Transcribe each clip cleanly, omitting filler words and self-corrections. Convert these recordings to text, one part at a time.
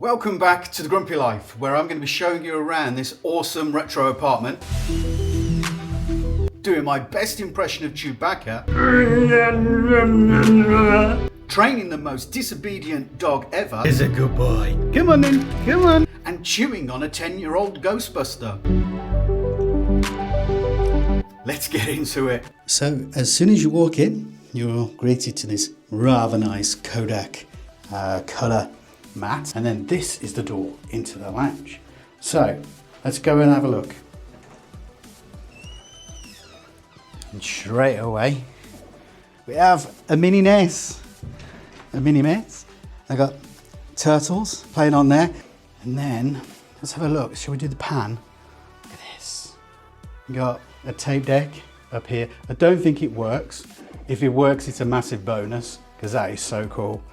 Welcome back to the Grumpy Life, where I'm going to be showing you around this awesome retro apartment, doing my best impression of Chewbacca, training the most disobedient dog ever, Is a good boy. come on in, come on, and chewing on a 10-year-old Ghostbuster. Let's get into it. So as soon as you walk in, you're greeted to this rather nice Kodak colour mat, and then this is the door into the lounge. So let's go and have a look. And straight away we have a mini NES, I got turtles playing on there, and then let's have a look. Shall we do the pan? Look at this. We got a tape deck up here. I don't think it works. If it works, it's a massive bonus because that is so cool.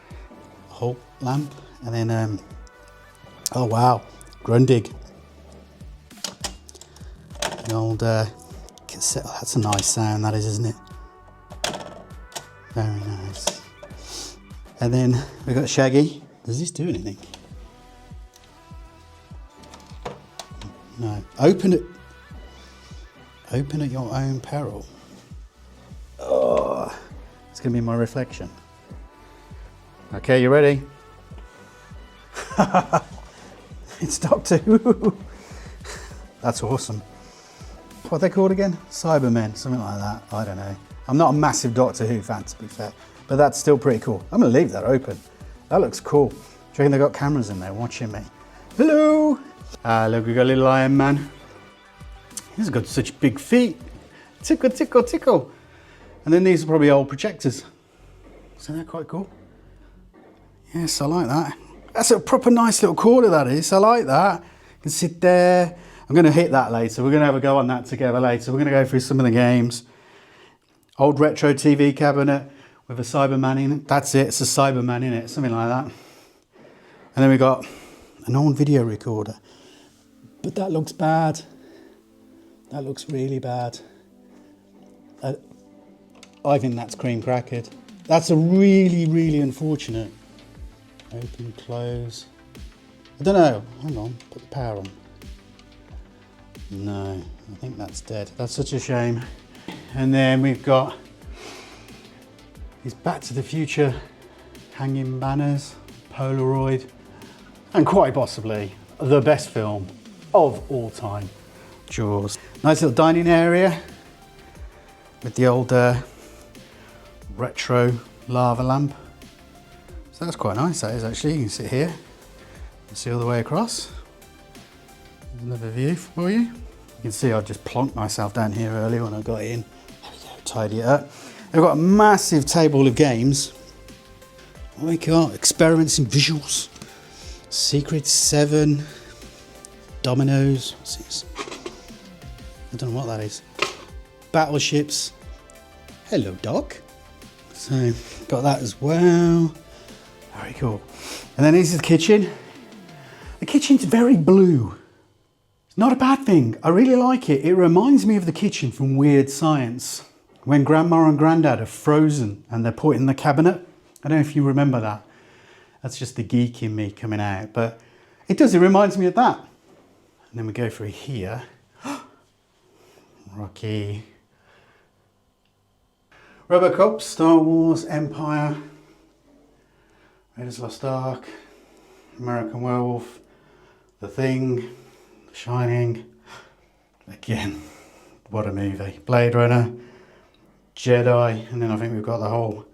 Whole lamp, and then oh wow, Grundig. The old cassette. Oh, that's a nice sound, that is, isn't it? Very nice. And then we got Shaggy. Does this do anything? No. Open at your own peril. Oh, it's gonna be my reflection. Okay, you ready? It's Doctor Who. That's awesome. What are they called again? Cybermen, something like that. I don't know. I'm not a massive Doctor Who fan, to be fair, but that's still pretty cool. I'm gonna leave that open. That looks cool. Do you reckon they got cameras in there watching me? Hello! Look, we got a little Iron Man. He's got such big feet. Tickle, tickle, tickle. And then these are probably old projectors. So they're quite cool. Yes, I like that. That's a proper nice little corner, that is. I like that. You can sit there. I'm going to hit that later. We're going to have a go on that together later. We're going to go through some of the games. Old retro TV cabinet with a Cyberman in it. That's it. It's a Cyberman in it. Something like that. And then we got an old video recorder. But that looks bad. That looks really bad. I think that's cream crackered. That's a really, really unfortunate. Open, close. I don't know. Hang on, put the power on. No, I think that's dead. That's such a shame. And then we've got these Back to the Future hanging banners, Polaroid, and quite possibly the best film of all time, Jaws. Nice little dining area with the old retro lava lamp. So that's quite nice, that is actually. You can sit here and see all the way across. There's another view for you. You can see I just plonked myself down here earlier when I got in. There we go, tidy it up. They've got a massive table of games. What we got? Experiments in visuals. Secret 7. Dominoes. What's this? I don't know what that is. Battleships. Hello, Doc. So, got that as well. Very cool. And then this is the kitchen. The kitchen's very blue. It's not a bad thing. I really like it. It reminds me of the kitchen from Weird Science, when Grandma and Granddad are frozen and they're put in the cabinet. I don't know if you remember that. That's just the geek in me coming out, but it does. It reminds me of that. And then we go through here. Rocky. Robocop, Star Wars, Empire, Raiders of the Lost Ark, American Werewolf, The Thing, The Shining. Again, what a movie. Blade Runner, Jedi, and then I think we've got the whole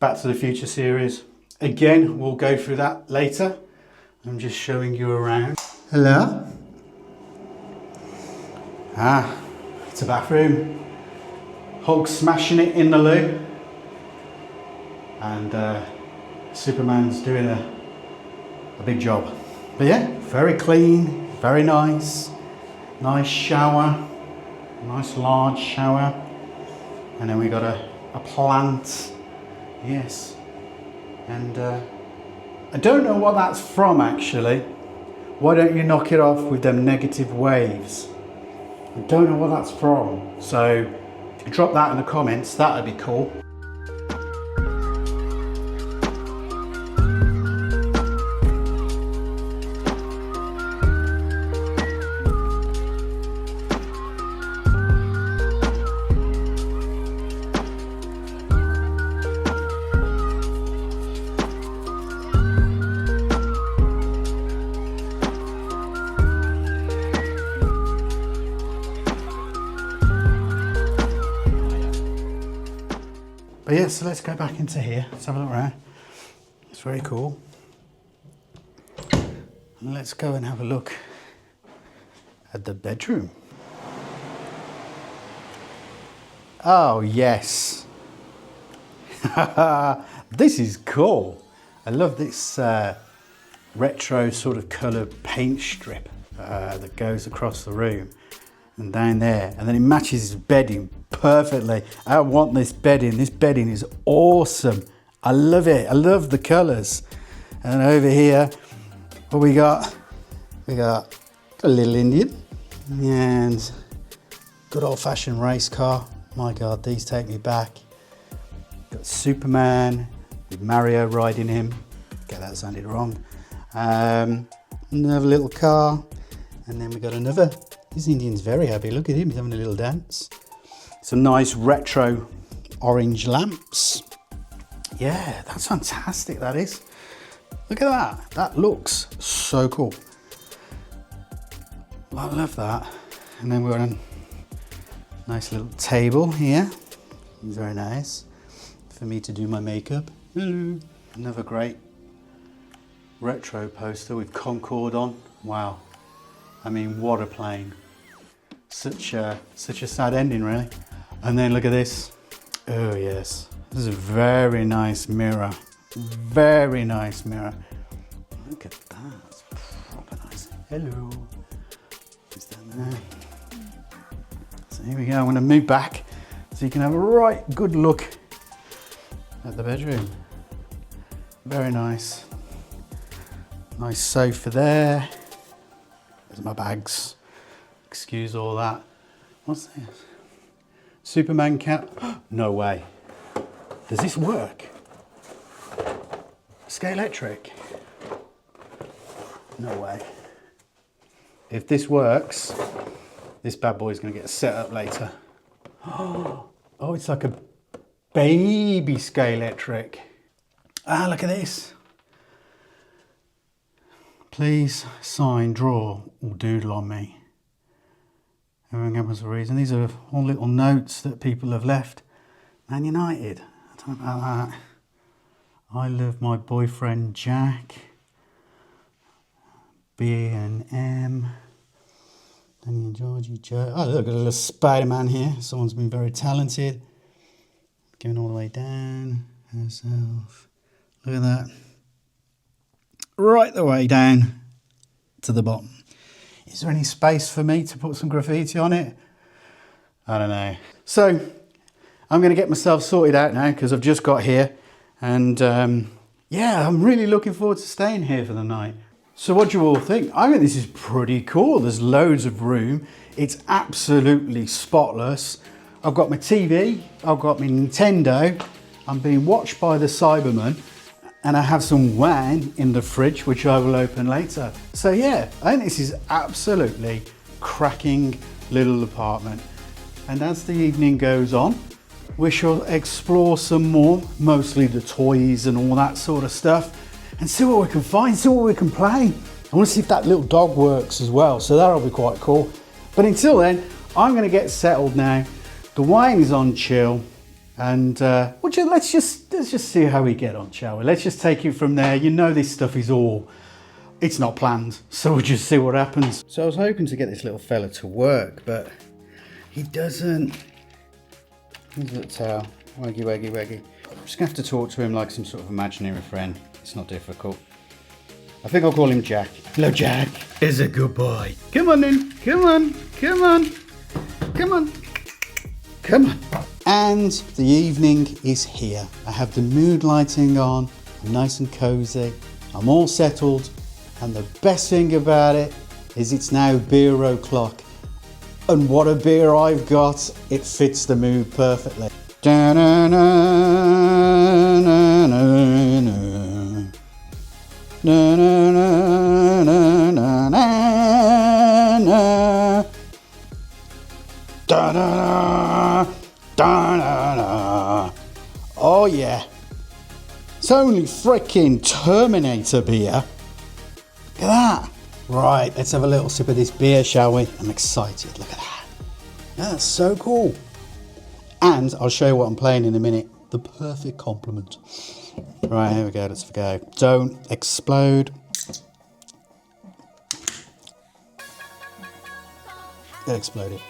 Back to the Future series. Again, we'll go through that later. I'm just showing you around. Hello? It's a bathroom. Hulk smashing it in the loo. And Superman's doing a big job. But yeah, very clean, very nice. Nice shower. Nice large shower. And then we got a plant. Yes. And I don't know what that's from actually. Why don't you knock it off with them negative waves? I don't know what that's from. So if you drop that in the comments, that would be cool. yeah, so let's go back into here. Let's have a look around. It's very cool. And let's go and have a look at the bedroom. Oh, yes. This is cool. I love this retro sort of colour paint strip that goes across the room and down there, and then it matches his bedding perfectly. I want this bedding. This bedding is awesome. I love it. I love the colours. And over here, what we got? We got a little Indian and good old-fashioned race car. My God, these take me back. Got Superman with Mario riding him. Okay, that sounded wrong. Another little car, and then we got another. This Indian's very happy. Look at him, he's having a little dance. Some nice retro orange lamps. Yeah, that's fantastic, that is. Look at that. That looks so cool. I love that. And then we've got a nice little table here. It's very nice for me to do my makeup. Hello. Another great retro poster with Concorde on. Wow. I mean, what a plane. Such a sad ending, really. And then look at this. Oh yes, this is a very nice mirror. Very nice mirror. Look at that. It's proper nice. Hello. Who's down there? So here we go. I'm going to move back so you can have a right good look at the bedroom. Very nice. Nice sofa there. There's my bags. Excuse all that. What's this? Superman cap. No way. Does this work? Scale electric? No way. If this works, this bad boy is going to get set up later. Oh, it's like a baby scale electric. Ah, look at this. Please sign, draw, or doodle on me. Everything happens for a reason. These are all little notes that people have left. Man United. I don't know about that. I love my boyfriend Jack. B and M. Danny and Georgie Joe. Oh, look, got a little Spider-Man here. Someone's been very talented. Going all the way down. Herself. Look at that. Right the way down to the bottom. Is there any space for me to put some graffiti on it? I don't know. So I'm going to get myself sorted out now because I've just got here, and yeah, I'm really looking forward to staying here for the night. So what do you all think? I think this is pretty cool. There's loads of room. It's absolutely spotless. I've got my TV, I've got my Nintendo, I'm being watched by the Cyberman, and I have some wine in the fridge, which I will open later. So yeah, I think this is absolutely cracking little apartment. And as the evening goes on, we shall explore some more, mostly the toys and all that sort of stuff, and see what we can find, see what we can play. I want to see if that little dog works as well, so that'll be quite cool. But until then, I'm going to get settled now. The wine is on chill, and let's just see how we get on, shall we? Let's just take it from there. You know, this stuff is it's not planned, so we'll just see what happens. So I was hoping to get this little fella to work, but he doesn't. He's a little tail, waggy, waggy, waggy. I'm just gonna have to talk to him like some sort of imaginary friend. It's not difficult. I think I'll call him Jack. Hello, Jack. Is a good boy. Come on then. Come on. Come on. Come on. Come on. And the evening is here. I have the mood lighting on. I'm nice and cozy. I'm all settled. And the best thing about it is it's now beer o'clock. And what a beer I've got. It fits the mood perfectly. Oh yeah, it's only freaking Terminator beer. Look at that. Right, let's have a little sip of this beer, shall we? I'm excited, look at that. That's so cool. And I'll show you what I'm playing in a minute. The The perfect compliment. Right, here we go, let's go. Don't explode. It exploded.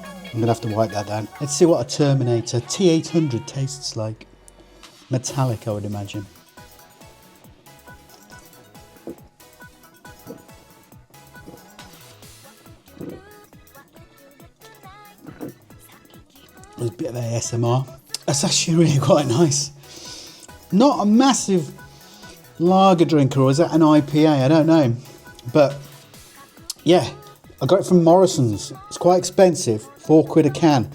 I'm gonna have to wipe that down. Let's see what a Terminator T800 tastes like. Metallic, I would imagine. There's a bit of ASMR. That's actually really quite nice. Not a massive lager drinker, or is that an IPA? I don't know. But yeah, I got it from Morrison's. It's quite expensive, £4 a can.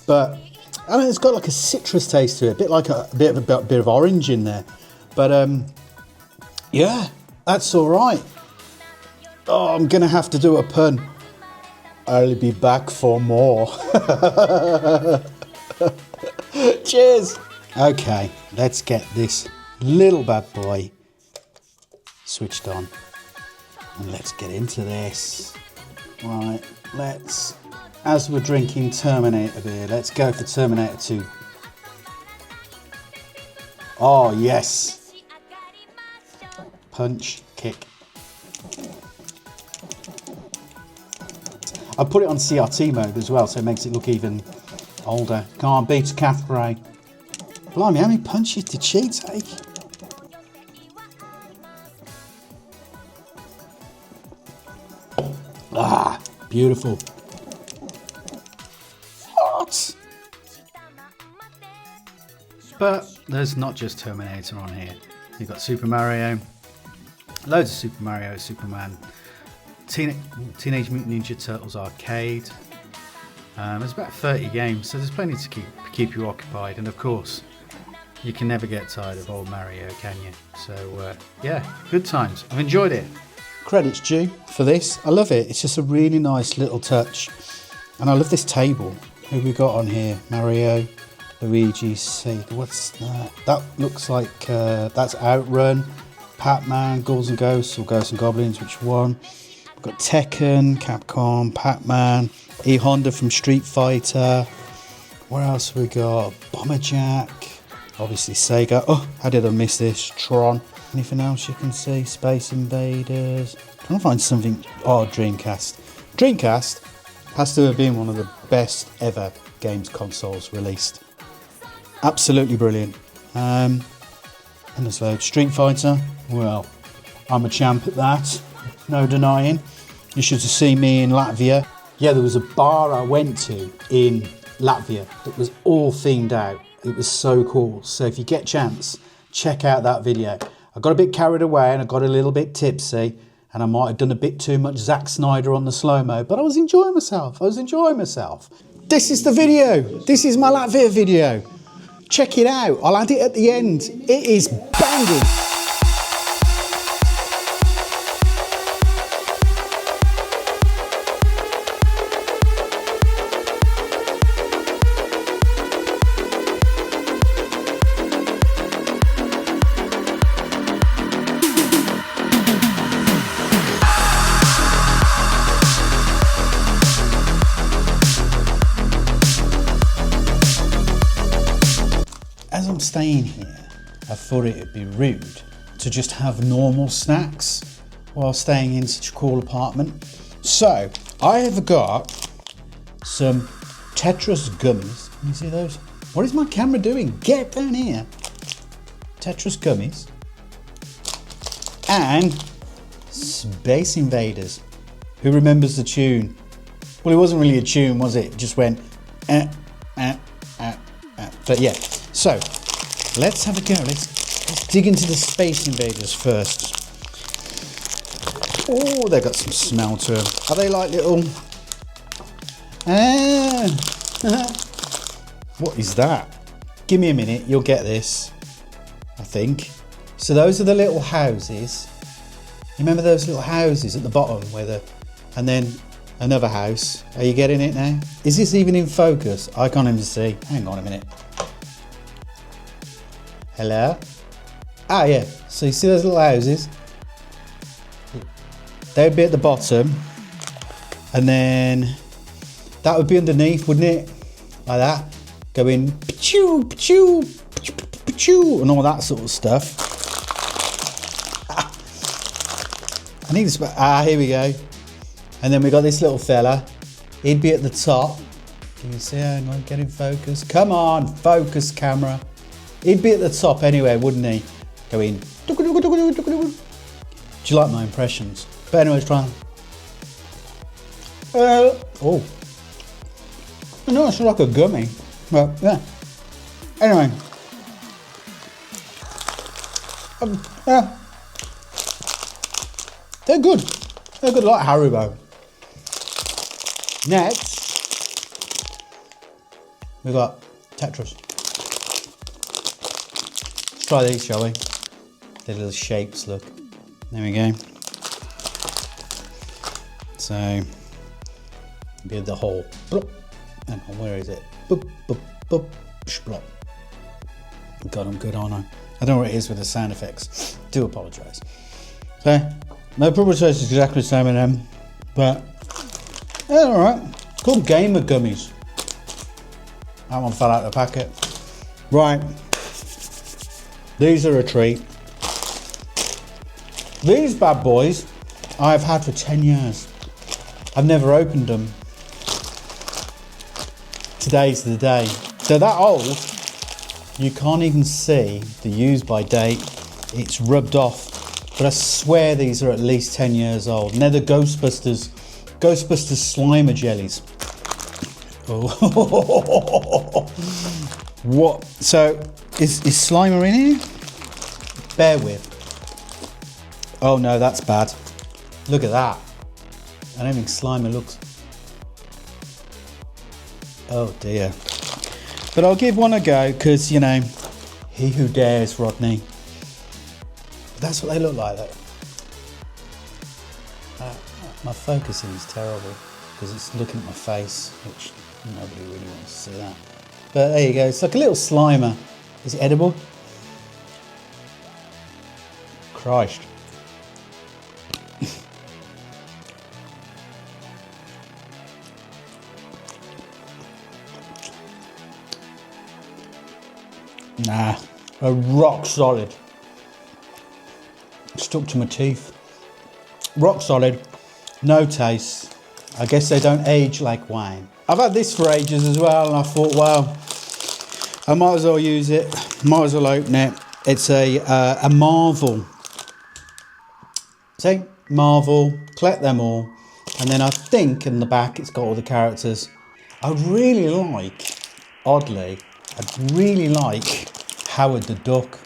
But I mean, it's got like a citrus taste to it, a bit like a bit of orange in there. But yeah, that's all right. Oh, I'm gonna have to do a pun. I'll be back for more. Cheers. Okay, let's get this little bad boy switched on. And let's get into this. Right, as we're drinking Terminator beer, let's go for Terminator 2. Oh, yes. Punch, kick. I put it on CRT mode as well, so it makes it look even older. Can't beat a Cathray. Blimey, how many punches did she take? Ah, beautiful. What? But there's not just Terminator on here. You've got Super Mario, loads of Super Mario, Superman, Teenage Mutant Ninja Turtles Arcade. There's about 30 games, so there's plenty to keep you occupied. And of course, you can never get tired of old Mario, can you? So yeah, good times. I've enjoyed it. Credits due for this. I love it. It's just a really nice little touch. And I love this table. Who we got on here? Mario, Luigi, Sega. What's that? That looks like that's Outrun, Pac-Man, Ghouls and Ghosts, or Ghosts and Goblins. Which one? We've got Tekken, Capcom, Pac-Man, E-Honda from Street Fighter. What else have we got? Bomberjack. Obviously Sega. Oh, how did I miss this? Tron. Anything else you can see? Space Invaders. Trying to find something. Oh, Dreamcast. Dreamcast has to have been one of the best ever games consoles released. Absolutely brilliant. And there's loads. Street Fighter. Well, I'm a champ at that. No denying. You should have seen me in Latvia. Yeah, there was a bar I went to in Latvia that was all themed out. It was so cool. So if you get a chance, check out that video. I got a bit carried away and I got a little bit tipsy, and I might have done a bit too much Zack Snyder on the slow-mo, but I was enjoying myself. This is the video. This is my Latvia video. Check it out. I'll add it at the end. It is banging. As I'm staying here, I thought it would be rude to just have normal snacks while staying in such a cool apartment. So I have got some Tetris gummies. Can you see those? What is my camera doing? Get down here. Tetris gummies and Space Invaders. Who remembers the tune? Well, it wasn't really a tune, was it? It just went But yeah, so let's have a go. Let's dig into the Space Invaders first. Oh, they've got some smell to them. Are they like little... What is that? Give me a minute, you'll get this, I think. So those are the little houses. You remember those little houses at the bottom where the... And then another house. Are you getting it now? Is this even in focus? I can't even see. Hang on a minute. Hello? Ah, yeah. So you see those little houses? They would be at the bottom. And then that would be underneath, wouldn't it? Like that. going pa-choo, pa-choo, pa-choo, pa-choo, and all that sort of stuff. I need to here we go. And then we got this little fella. He'd be at the top. Can you see? Hang on, get in focus. Come on, focus camera. He'd be at the top anyway, wouldn't he? Going. Do you like my impressions? But anyway, try. Oh. No, it's like a gummy. But yeah. Anyway. Yeah. They're good. They're good like Haribo. Next, we've got Tetris. Let's try these, shall we? The little shapes, look. There we go. So, be the whole. Bloop. Hang on, where is it? Boop, boop, boop, splop. God, I'm good, aren't I? I don't know what it is with the sound effects. Do apologise. So, no problem taste is exactly the same in them, but yeah, alright. It's called Gamer Gummies. That one fell out of the packet. Right. These are a treat. These bad boys I've had for 10 years. I've never opened them. Today's the day. They're that old, you can't even see the use by date. It's rubbed off. But I swear these are at least 10 years old. And they're the Ghostbusters Slimer jellies. Oh. What? So, is Slimer in here? Bear with. Oh no, that's bad. Look at that. I don't think Slimer looks... Oh dear. But I'll give one a go, because, you know, he who dares, Rodney. That's what they look like, though. My focusing is terrible because it's looking at my face, which nobody really wants to see that. But there you go. It's like a little Slimer. Is it edible? Christ. Nah, a rock solid. Stuck to my teeth. Rock solid, no taste. I guess they don't age like wine. I've had this for ages as well, and I thought, well, I might as well use it. Might as well open it. It's a Marvel. See, Marvel. Collect them all, and then I think in the back it's got all the characters. I really like, oddly, I really like Howard the Duck.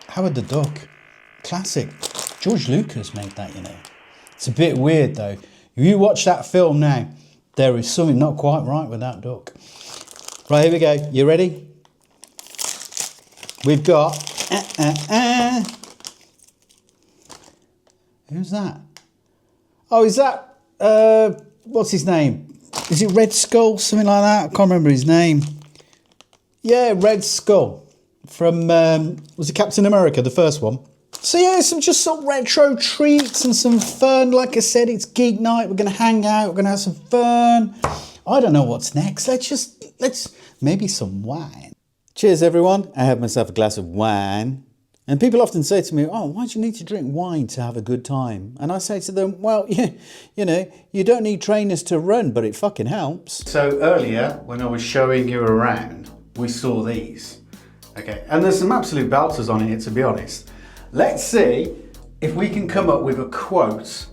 Howard the Duck. Classic. George Lucas made that, you know. It's a bit weird though. If you watch that film now, there is something not quite right with that duck. Right, here we go. You ready? We've got... Who's that? Oh, is that... what's his name? Is it Red Skull? Something like that? I can't remember his name. Yeah, Red Skull. From... was it Captain America, the first one? So yeah, some just some retro treats and some fun. Like I said, it's geek night. We're going to hang out. We're going to have some fun. I don't know what's next. Let's maybe some wine. Cheers, everyone. I have myself a glass of wine. And people often say to me, oh, why do you need to drink wine to have a good time? And I say to them, well, you know, you don't need trainers to run, but it fucking helps. So earlier, when I was showing you around, we saw these. Okay, and there's some absolute belters on here, to be honest. Let's see if we can come up with a quote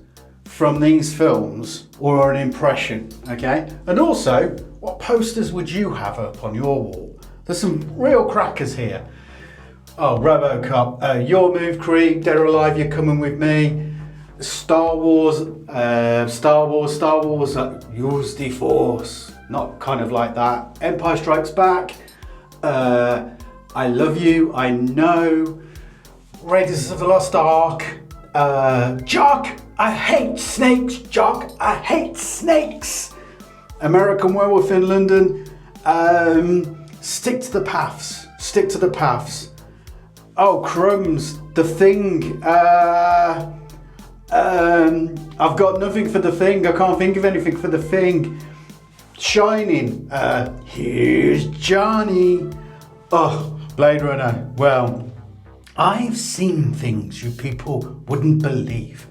from these films or an impression, okay? And also, what posters would you have up on your wall? There's some real crackers here. Oh, RoboCop, Your Move Creep, Dead or Alive, You're Coming With Me, Star Wars, Use the Force, not kind of like that. Empire Strikes Back, I Love You, I Know, Raiders of the Lost Ark, Jock, I hate snakes, Jock, I hate snakes, American Werewolf in London, Stick to the Paths, Stick to the Paths, oh crumbs, The Thing, I've got nothing for The Thing, I can't think of anything for The Thing, shining. Here's Johnny. Oh, Blade Runner. Well, I've seen things you people wouldn't believe.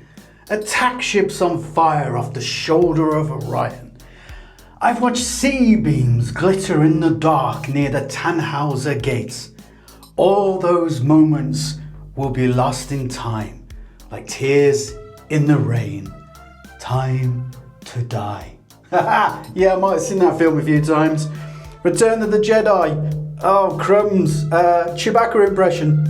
Attack ships on fire off the shoulder of Orion. I've watched sea beams glitter in the dark near the Tannhauser gates. All those moments will be lost in time, like tears in the rain. Time to die. Yeah, I might have seen that film a few times. Return of the Jedi. Oh, crumbs. Chewbacca impression.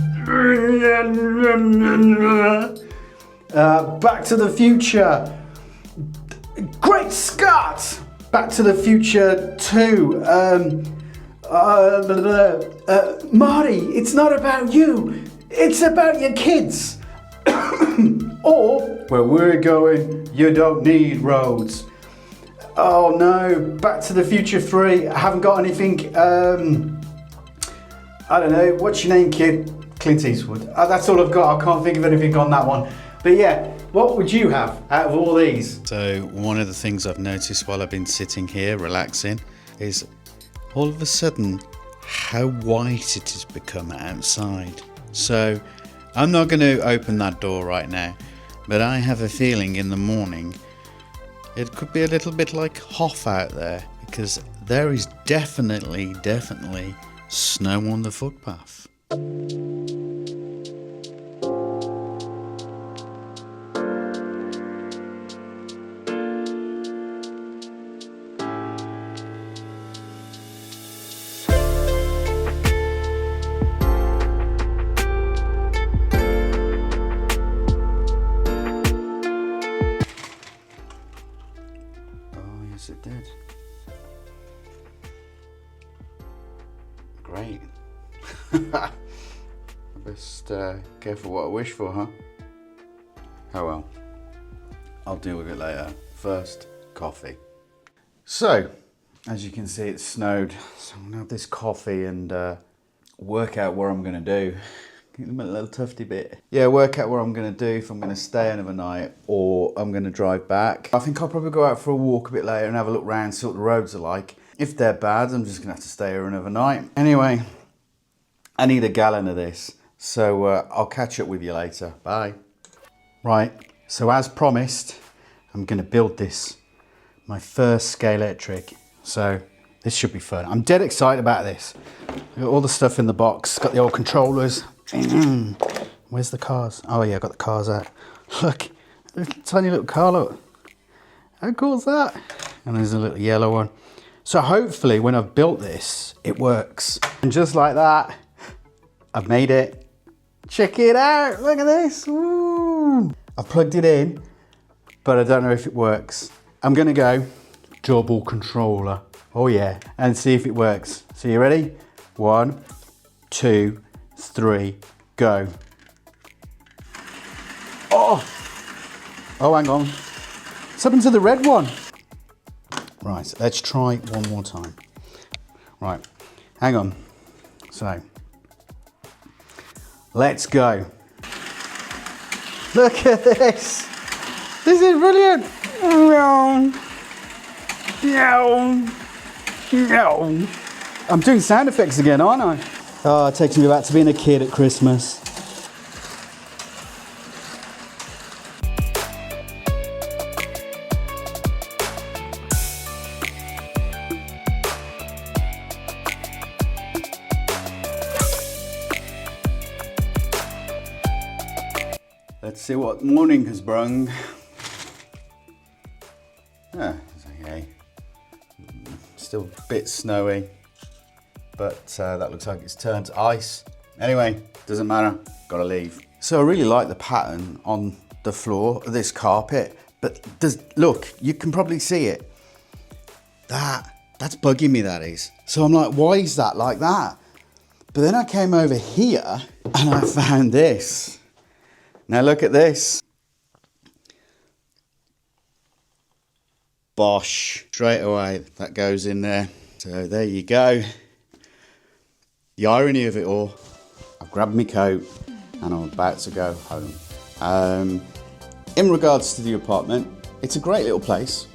Back to the Future. Great Scott! Back to the Future 2. Marty, it's not about you. It's about your kids. Or, where we're going, you don't need roads. Oh no, Back to the Future 3. I haven't got anything. I don't know. What's your name, kid? Clint Eastwood. That's all I've got. I can't think of anything on that one. But yeah, what would you have out of all these? So one of the things I've noticed while I've been sitting here relaxing is all of a sudden how white it has become outside. So I'm not going to open that door right now, but I have a feeling in the morning it could be a little bit like Hoff out there, because there is definitely snow on the footpath. Yes, it did. Great. Best careful what I wish for, huh? Oh well. I'll deal with it later. First, coffee. So, as you can see, it snowed. So I'm gonna have this coffee and work out what I'm gonna do. A little tufty bit. Yeah, work out what I'm going to do, if I'm going to stay another night or I'm going to drive back. I think I'll probably go out for a walk a bit later and have a look around, see what the roads are like. If they're bad, I'm just going to have to stay here another night. Anyway, I need a gallon of this, so I'll catch up with you later. Bye. Right, so as promised, I'm going to build this. My first Scalextric. So this should be fun. I'm dead excited about this. Got all the stuff in the box, got the old controllers. Where's the cars? Oh yeah, I got the cars out. Look, a tiny little car, look. How cool is that? And there's a little yellow one. So hopefully when I've built this, it works. And just like that, I've made it. Check it out, look at this. Woo. I've plugged it in, but I don't know if it works. I'm gonna go double controller. Oh yeah, and see if it works. So you ready? 1, 2, 3, go. Oh, hang on. What's happened to the red one? Right, let's try one more time. Right, hang on. So, let's go. Look at this. This is brilliant. I'm doing sound effects again, aren't I? Oh, it takes me back to being a kid at Christmas. Let's see what morning has brung. Yeah, it's okay. Still a bit snowy, but that looks like it's turned to ice. Anyway, doesn't matter, gotta leave. So I really like the pattern on the floor of this carpet, but look, you can probably see it. That's bugging me, that is. So I'm like, why is that like that? But then I came over here and I found this. Now look at this. Bosh, straight away, that goes in there. So there you go. The irony of it all, I've grabbed my coat and I'm about to go home. In regards to the apartment, it's a great little place.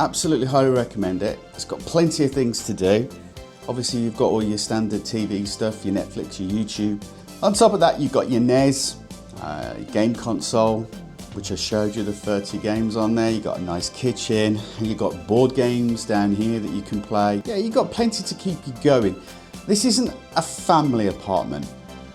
absolutely highly recommend it. It's got plenty of things to do. Obviously you've got all your standard TV stuff, your Netflix, your YouTube. On top of that you've got your NES, game console, which I showed you the 30 games on there. You've got a nice kitchen, and you've got board games down here that you can play. Yeah, you've got plenty to keep you going. This isn't a family apartment,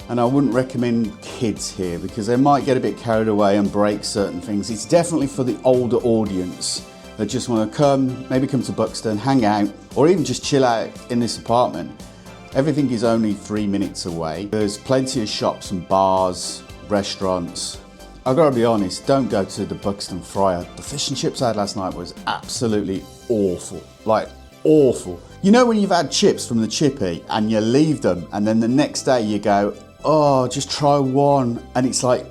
and I wouldn't recommend kids here because they might get a bit carried away and break certain things. It's definitely for the older audience that just want to come, maybe come to Buxton, hang out, or even just chill out in this apartment. Everything is only 3 minutes away. There's plenty of shops and bars, restaurants. I've got to be honest, don't go to the Buxton Fryer. The fish and chips I had last night was absolutely awful, like awful. You know when you've had chips from the chippy and you leave them and then the next day you go, oh, just try one, and it's like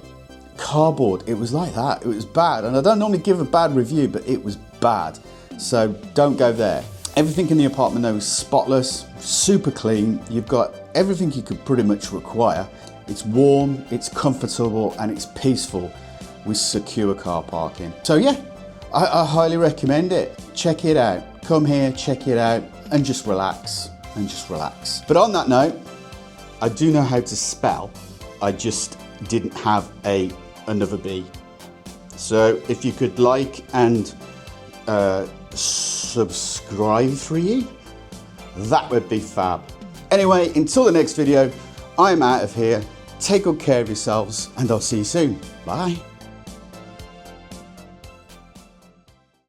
cardboard. It was like that, it was bad. And I don't normally give a bad review, but it was bad. So don't go there. Everything in the apartment though is spotless, super clean. You've got everything you could pretty much require. It's warm, it's comfortable, and it's peaceful with secure car parking. So yeah, I highly recommend it. Check it out. Come here, check it out, and just relax, But on that note, I do know how to spell. I just didn't have another B. So if you could like and subscribe for you, that would be fab. Anyway, until the next video, I'm out of here. Take good care of yourselves, and I'll see you soon. Bye.